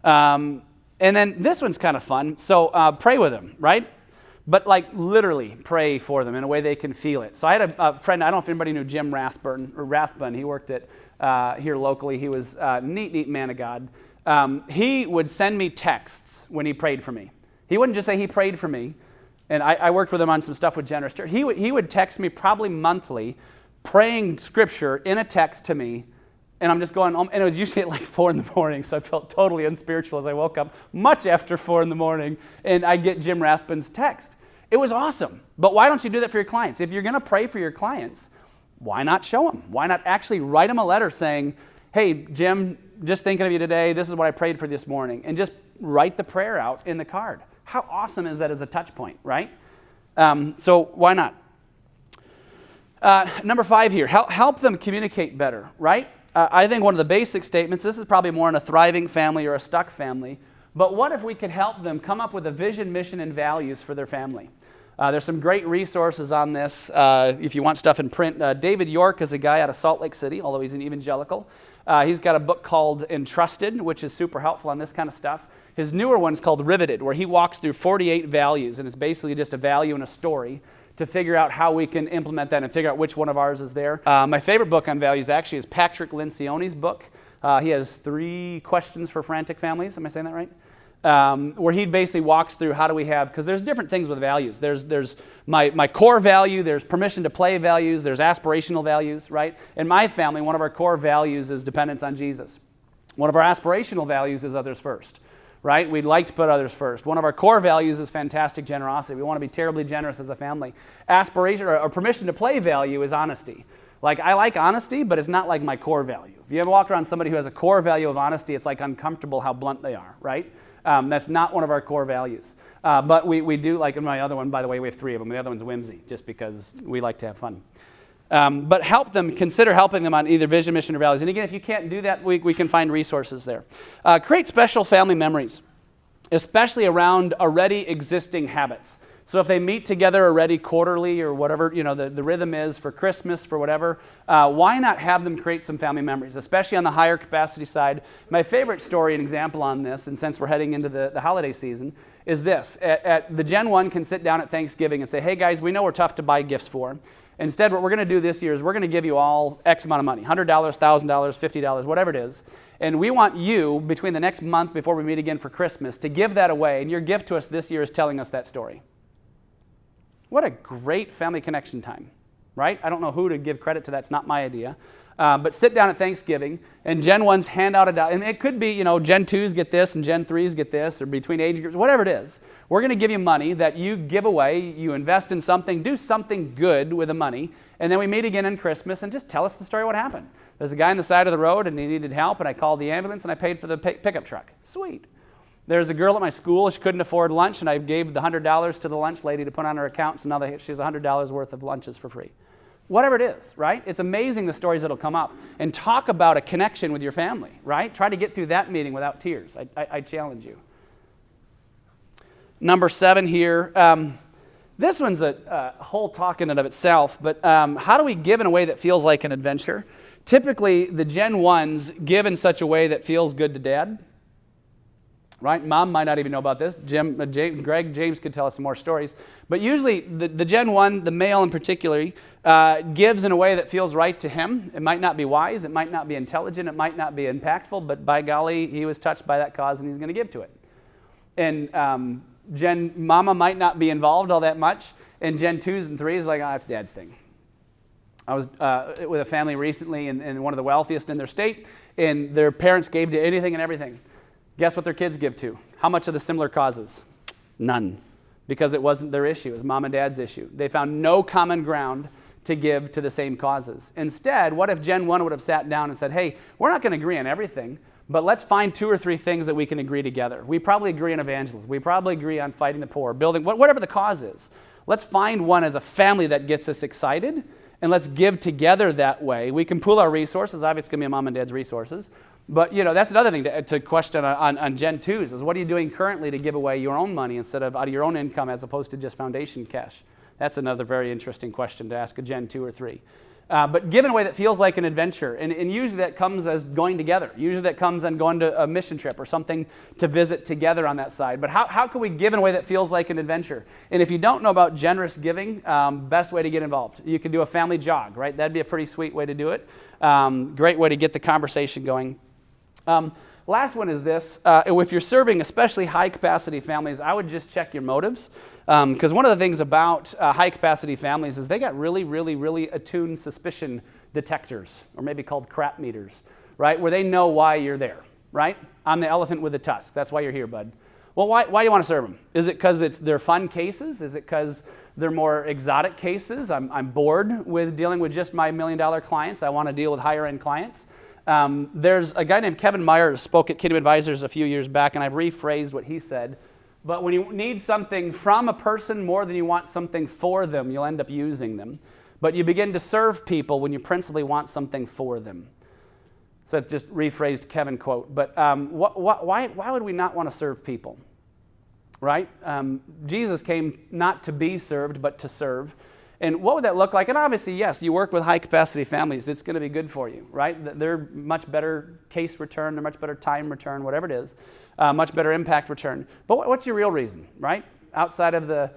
And then this one's kind of fun. So pray with them, right? But like literally pray for them in a way they can feel it. So I had a friend, I don't know if anybody knew Jim Rathbun. He worked at here locally. He was a neat man of God. He would send me texts when he prayed for me. He wouldn't just say he prayed for me. And I worked with him on some stuff with Generous Church. He would text me probably monthly, praying scripture in a text to me, and I'm just going, and it was usually at like 4 in the morning, so I felt totally unspiritual as I woke up much after 4 in the morning, and I get Jim Rathbun's text. It was awesome, but why don't you do that for your clients? If you're going to pray for your clients, why not show them? Why not actually write them a letter saying, hey, Jim, just thinking of you today, this is what I prayed for this morning, and just write the prayer out in the card. How awesome is that as a touch point, right? So why not? Number 5 here, help them communicate better, right? I think one of the basic statements, this is probably more in a thriving family or a stuck family, but what if we could help them come up with a vision, mission, and values for their family? There's some great resources on this if you want stuff in print. David York is a guy out of Salt Lake City, although he's an evangelical. He's got a book called Entrusted, which is super helpful on this kind of stuff. His newer one's called Riveted, where he walks through 48 values, and it's basically just a value and a story to figure out how we can implement that and figure out which one of ours is there. My favorite book on values actually is Patrick Lencioni's book. He has 3 questions for frantic families. Am I saying that right? Where he basically walks through how do we have, because there's different things with values. There's my core value, there's permission to play values, there's aspirational values, right? In my family, one of our core values is dependence on Jesus. One of our aspirational values is others first, right? We'd like to put others first. One of our core values is fantastic generosity. We want to be terribly generous as a family. Aspiration or permission to play value is honesty. Like, I like honesty, but it's not like my core value. If you ever walk around somebody who has a core value of honesty, it's like uncomfortable how blunt they are, right? That's not one of our core values. But we do, like in my other one, by the way, we have 3 of them. The other one's whimsy, just because we like to have fun. But consider helping them on either vision, mission, or values. And again, if you can't do that, we can find resources there. Create special family memories, especially around already existing habits. So if they meet together already quarterly or whatever, the rhythm is for Christmas, for whatever, why not have them create some family memories, especially on the higher capacity side? My favorite story and example on this, and since we're heading into the holiday season, is this. The Gen 1 can sit down at Thanksgiving and say, hey guys, we know we're tough to buy gifts for. Instead, what we're going to do this year is we're going to give you all X amount of money, $100, $1,000, $50, whatever it is. And we want you, between the next month before we meet again for Christmas, to give that away. And your gift to us this year is telling us that story. What a great family connection time, right? I don't know who to give credit to. That's not my idea. But sit down at Thanksgiving, and Gen 1s hand out a dollar. And it could be, Gen 2s get this, and Gen 3s get this, or between age groups, whatever it is. We're going to give you money that you give away, you invest in something, do something good with the money, and then we meet again in Christmas, and just tell us the story of what happened. There's a guy on the side of the road, and he needed help, and I called the ambulance, and I paid for the pickup truck. Sweet. There's a girl at my school, she couldn't afford lunch, and I gave the $100 to the lunch lady to put on her account, so now she has $100 worth of lunches for free. Whatever it is, right? It's amazing the stories that'll come up. And talk about a connection with your family, right? Try to get through that meeting without tears. I challenge you. Number 7 here. This one's a whole talk in and of itself, but how do we give in a way that feels like an adventure? Typically, the Gen 1s give in such a way that feels good to dad. Right? Mom might not even know about this. James could tell us some more stories. But usually the Gen 1, the male in particular, gives in a way that feels right to him. It might not be wise. It might not be intelligent. It might not be impactful. But by golly, he was touched by that cause and he's going to give to it. And Mama might not be involved all that much. And Gen 2s and 3s like, that's Dad's thing. I was with a family recently and one of the wealthiest in their state. And their parents gave to anything and everything. Guess what their kids give to? How much of the similar causes? None. Because it wasn't their issue. It was mom and dad's issue. They found no common ground to give to the same causes. Instead, what if Gen 1 would have sat down and said, hey, we're not going to agree on everything, but let's find 2 or 3 things that we can agree together. We probably agree on evangelism. We probably agree on fighting the poor, building, whatever the cause is. Let's find one as a family that gets us excited, and let's give together that way. We can pool our resources. Obviously, it's going to be mom and dad's resources. But, that's another thing to question on Gen 2s is what are you doing currently to give away your own money instead of out of your own income as opposed to just foundation cash? That's another very interesting question to ask a Gen 2 or 3. But give in a way that feels like an adventure. And usually that comes as going together. Usually that comes on going to a mission trip or something to visit together on that side. But how can we give in a way that feels like an adventure? And if you don't know about generous giving, best way to get involved. You can do a family jog, right? That'd be a pretty sweet way to do it. Great way to get the conversation going. Last one is this. If you're serving especially high-capacity families, I would just check your motives. Because one of the things about high-capacity families is they got really, really, really attuned suspicion detectors, or maybe called crap meters, right? Where they know why you're there, right? I'm the elephant with the tusk. That's why you're here, bud. Well, why do you want to serve them? Is it because they're fun cases? Is it because they're more exotic cases? I'm bored with dealing with just my $1 million clients. I want to deal with higher-end clients. There's a guy named Kevin Myers spoke at Kingdom Advisors a few years back, and I've rephrased what he said. But when you need something from a person more than you want something for them, you'll end up using them. But you begin to serve people when you principally want something for them. So that's just rephrased Kevin quote. But why would we not want to serve people? Right? Jesus came not to be served, but to serve. And what would that look like? And obviously, yes, you work with high-capacity families. It's going to be good for you, right? They're much better case return. They're much better time return, whatever it is. Much better impact return. But what's your real reason, right? Outside of the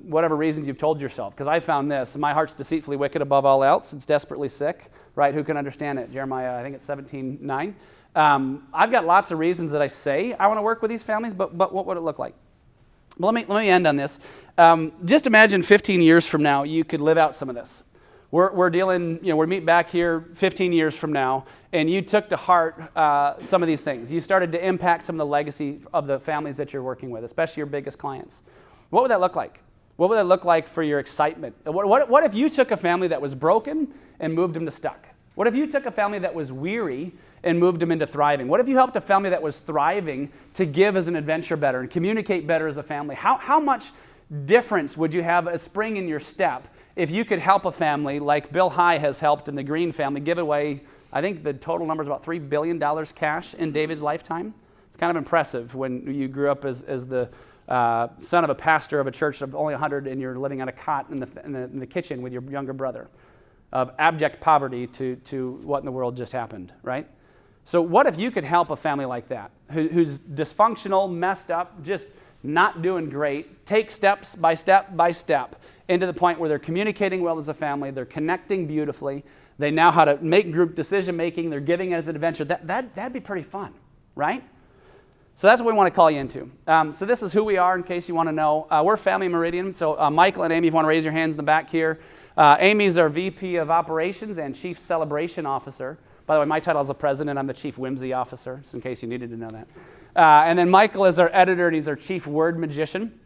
whatever reasons you've told yourself. Because I found this. My heart's deceitfully wicked above all else. It's desperately sick, right? Who can understand it? Jeremiah, I think it's 17:9. I've got lots of reasons that I say I want to work with these families, but what would it look like? Well, let me end on this. Just imagine 15 years from now, you could live out some of this. We're dealing, we meet back here 15 years from now, and you took to heart some of these things. You started to impact some of the legacy of the families that you're working with, especially your biggest clients. What would that look like? What would that look like for your excitement? What if you took a family that was broken and moved them to stuck? What if you took a family that was weary and moved them into thriving? What if you helped a family that was thriving to give as an adventure better and communicate better as a family? How much difference would you have a spring in your step if you could help a family like Bill High has helped in the Green family give away, I think the total number is about $3 billion cash in David's lifetime? It's kind of impressive when you grew up as the son of a pastor of a church of only 100 and you're living on a cot in the kitchen with your younger brother. Of abject poverty to what in the world just happened, right? So what if you could help a family like that, who's dysfunctional, messed up, just not doing great, take steps by step into the point where they're communicating well as a family, they're connecting beautifully, they know how to make group decision making, they're giving it as an adventure. That'd be pretty fun, right? So that's what we want to call you into. So this is who we are in case you want to know. We're Family Meridian. So Michael and Amy, if you want to raise your hands in the back here. Amy's our VP of Operations and Chief Celebration Officer. By the way, my title is the President. I'm the Chief Whimsy Officer, just in case you needed to know that. And then Michael is our editor, and he's our Chief Word Magician.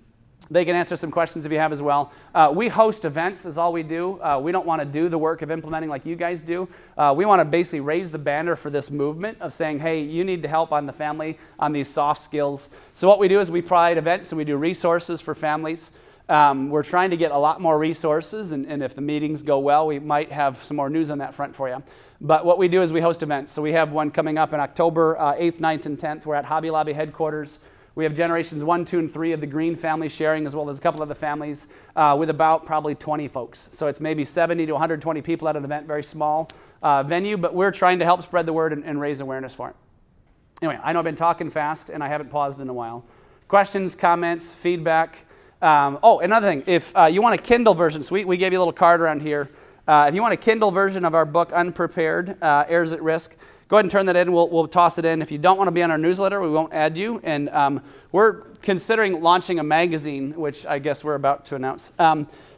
They can answer some questions if you have as well. We host events is all we do. We don't want to do the work of implementing like you guys do. We want to basically raise the banner for this movement of saying, hey, you need to help on the family on these soft skills. So what we do is we provide events and we do resources for families. We're trying to get a lot more resources, and if the meetings go well, we might have some more news on that front for you. But what we do is we host events. So we have one coming up in October 8th, 9th, and 10th. We're at Hobby Lobby headquarters. We have generations 1, 2, and 3 of the Green family sharing, as well as a couple of the families with about probably 20 folks. So it's maybe 70 to 120 people at an event, very small venue, but we're trying to help spread the word and raise awareness for it. Anyway, I know I've been talking fast, and I haven't paused in a while. Questions, comments, feedback. Another thing, if you want a Kindle version, so we gave you a little card around here. If you want a Kindle version of our book, Unprepared, Heirs at Risk, go ahead and turn that in. We'll toss it in. If you don't want to be on our newsletter, we won't add you. And we're considering launching a magazine, which I guess we're about to announce.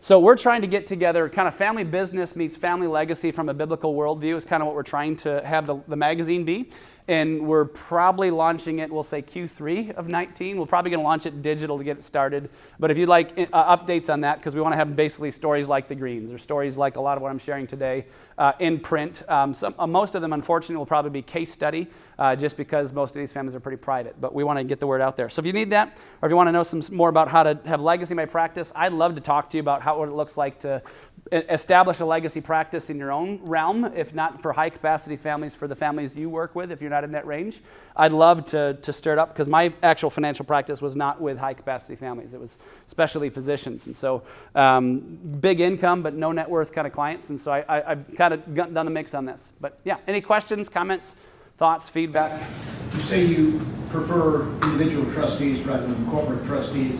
So we're trying to get together kind of family business meets family legacy from a biblical worldview is kind of what we're trying to have the magazine be. And we're probably launching it, we'll say Q3 of 19. We're probably going to launch it digital to get it started. But if you'd like updates on that, because we want to have basically stories like the Greens or stories like a lot of what I'm sharing today in print. Most of them, unfortunately, will probably be case study just because most of these families are pretty private. But we want to get the word out there. So if you need that, or if you want to know some more about how to have legacy in my practice, I'd love to talk to you about what it looks like to establish a legacy practice in your own realm, if not for high capacity families, for the families you work with, if you're not in that range. I'd love to stir it up, because my actual financial practice was not with high capacity families. It was specialty physicians. And so big income, but no net worth kind of clients. And so I've kind of done the mix on this. But yeah, any questions, comments, thoughts, feedback? You say you prefer individual trustees rather than corporate trustees.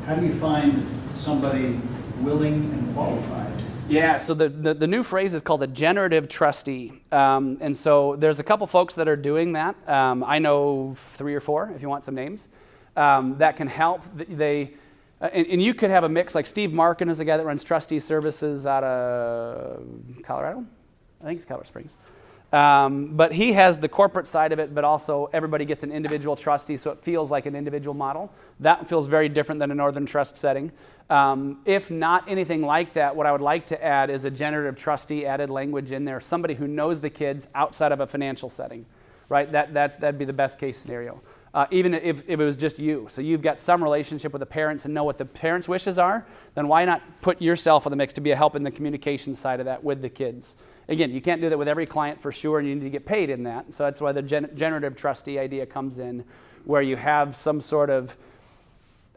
How do you find somebody willing and qualified? Yeah, so the new phrase is called a generative trustee. And so there's a couple folks that are doing that. I know 3 or 4, if you want some names, that can help. And you could have a mix, like Steve Markin is a guy that runs trustee services out of Colorado. I think it's Colorado Springs. But he has the corporate side of it, but also everybody gets an individual trustee, so it feels like an individual model. That feels very different than a Northern Trust setting. If not anything like that, what I would like to add is a generative trustee added language in there, somebody who knows the kids outside of a financial setting, right? That'd be the best case scenario. Even if it was just you. So you've got some relationship with the parents and know what the parents' wishes are, then why not put yourself in the mix to be a help in the communication side of that with the kids? Again, you can't do that with every client for sure, and you need to get paid in that. So that's why the generative trustee idea comes in, where you have some sort of,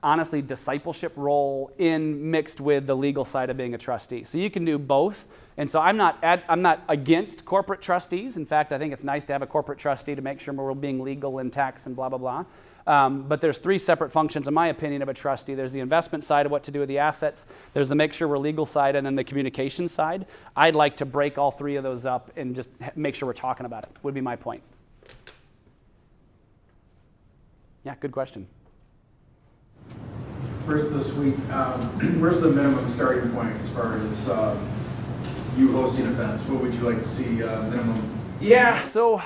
honestly, discipleship role mixed with the legal side of being a trustee. So you can do both. And so I'm not against corporate trustees. In fact, I think it's nice to have a corporate trustee to make sure we're being legal and tax and blah, blah, blah. But there's 3 separate functions, in my opinion, of a trustee. There's the investment side of what to do with the assets. There's the make sure we're legal side, and then the communication side. I'd like to break all 3 of those up and just make sure we're talking about it, would be my point. Yeah, good question. Where's the minimum starting point as far as you hosting events? What would you like to see minimum? Yeah, so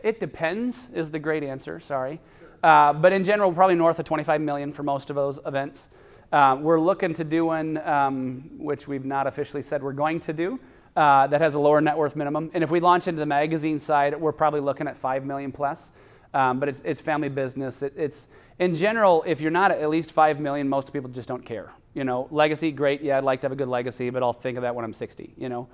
it depends is the great answer, sorry. But in general, probably north of 25 million for most of those events. We're looking to do one, which we've not officially said we're going to do, that has a lower net worth minimum. And if we launch into the magazine side, we're probably looking at 5 million plus. But it's family business. It's in general, if you're not at least 5 million, most people just don't care. You know, legacy, great. Yeah, I'd like to have a good legacy, but I'll think of that when I'm 60. You know,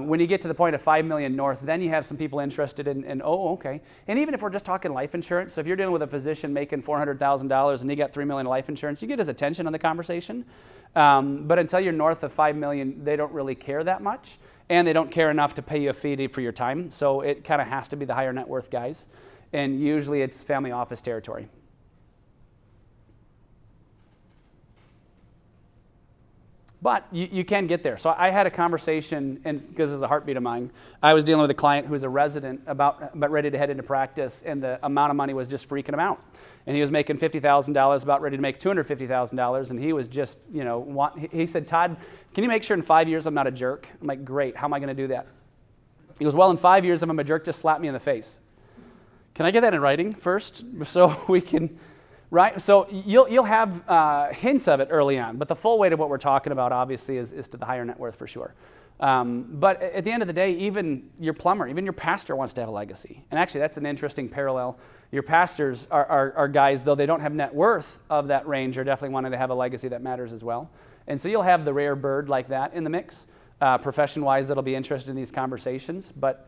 when you get to the point of 5 million north, then you have some people interested in oh, okay. And even if we're just talking life insurance, so if you're dealing with a physician making $400,000 and you got 3 million in life insurance, you get his attention on the conversation. But until you're north of 5 million, they don't really care that much, and they don't care enough to pay you a fee for your time. So it kind of has to be the higher net worth guys. And usually it's family office territory. But you can get there. So I had a conversation, and because it's a heartbeat of mine, I was dealing with a client who was a resident about ready to head into practice, and the amount of money was just freaking him out. And he was making $50,000, about ready to make $250,000, and he was just, you know, he said, Todd, can you make sure in 5 years I'm not a jerk? I'm like, great, how am I going to do that? He goes, well, in 5 years if I'm a jerk, just slap me in the face. Can I get that in writing first so we can, right? So you'll have hints of it early on, but the full weight of what we're talking about obviously is to the higher net worth for sure. But at the end of the day, even your plumber, even your pastor wants to have a legacy. And actually that's an interesting parallel. Your pastors are guys, though they don't have net worth of that range, are definitely wanting to have a legacy that matters as well. And so you'll have the rare bird like that in the mix. Profession-wise, that'll be interested in these conversations. But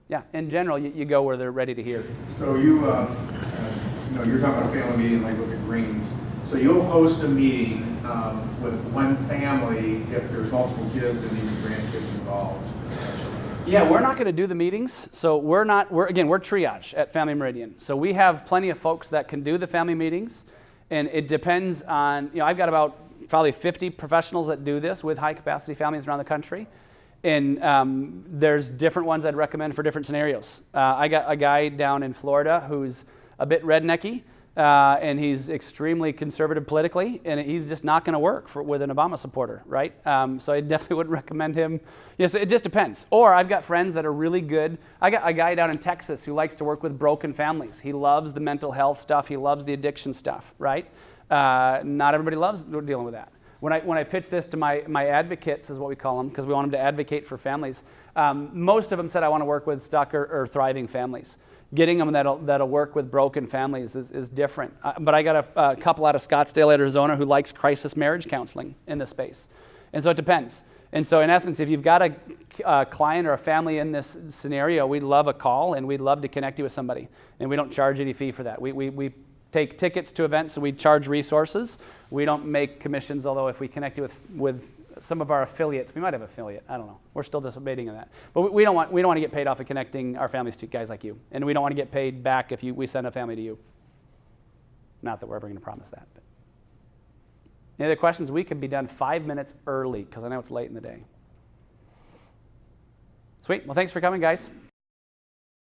yeah, in general, you go where they're ready to hear. So you're talking about a family meeting like with the Greens. So you'll host a meeting with one family if there's multiple kids and even grandkids involved. Yeah, we're not going to do the meetings. So we're triage at Family Meridian. So we have plenty of folks that can do the family meetings, and it depends on, I've got about probably 50 professionals that do this with high capacity families around the country. And there's different ones I'd recommend for different scenarios. I got a guy down in Florida who's a bit rednecky, and he's extremely conservative politically, and he's just not going to work with an Obama supporter, right? So I definitely wouldn't recommend him. Yes, it just depends. Or I've got friends that are really good. I got a guy down in Texas who likes to work with broken families. He loves the mental health stuff. He loves the addiction stuff, right? Not everybody loves dealing with that. When I pitch this to my advocates, is what we call them, because we want them to advocate for families, most of them said, I want to work with stuck or thriving families. Getting them that'll work with broken families is different. But I got a couple out of Scottsdale, Arizona, who likes crisis marriage counseling in this space. And so it depends. And so in essence, if you've got a client or a family in this scenario, we'd love a call, and we'd love to connect you with somebody. And we don't charge any fee for that. We take tickets to events, so we charge resources. We don't make commissions, although if we connect you with some of our affiliates, we might have affiliate, I don't know. We're still debating on that. But we don't want to get paid off of connecting our families to guys like you. And we don't want to get paid back if we send a family to you. Not that we're ever going to promise that. But. Any other questions? We could be done 5 minutes early, because I know it's late in the day. Sweet. Well, thanks for coming, guys.